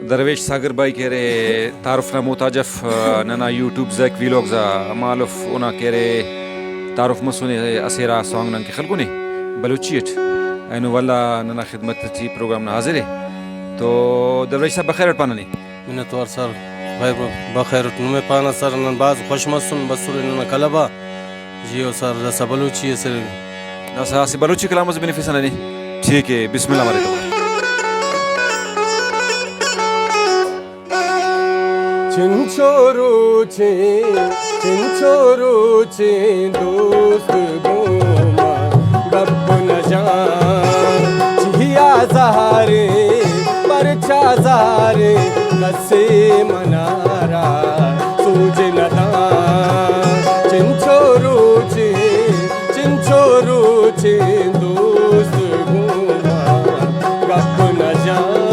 दरवेश सागर भाई कह रहे तारुफ ना मोताजफ नना यूट्यूब जैक वीलॉग जा मालूफ उना कह रहे तारुफ मसुने असेरा सॉन्ग नंग के खलको ने बलूचियत एनु वाला नना खिदमत ची प्रोग्राम ना हाजिर है तो दरवेश साहब बखैर पाना नहीं मिन्नत वर सर भाई बखैर नुमे पाना सर नन बाज खुशमसुन बसुर नन कलबा जियो सर रसा बलूची सर नसा से बलूची कलाम से बेनिफिस नहीं ठीक है बिस्मिल्लाह वालेकुम चिंचोरुचे दोस्त गोमा गप न जान चिया ज़हारे परचा ज़ारे कसे मनारा सूझ न दान चिंचोरुचे दोस्त गोमा गप न जान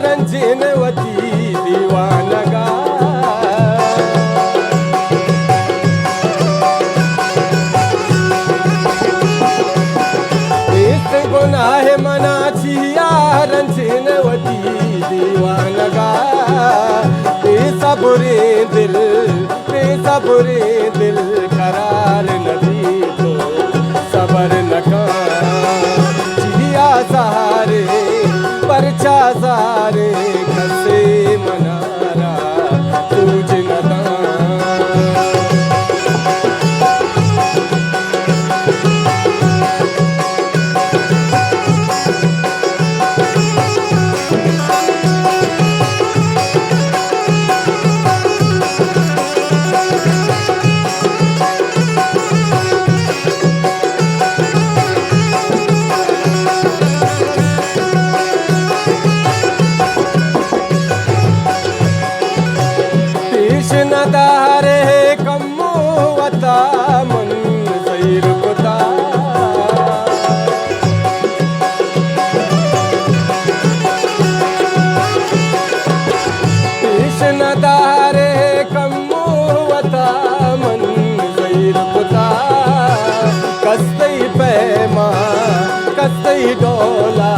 रंजनवती दीवानगा इस गुनाह मना छिया रंजनवती दीवानगा बेसब्रे दिल करार नदी तो सबर नका जिया सहारे परचा ज़ारे कसे मनारा सूझ न दान दारे कम्मो वता मन सैर कुता कृष्ण दारे कम्मो वता मन सैर कुता कस्तई पैमा कस्तई डोला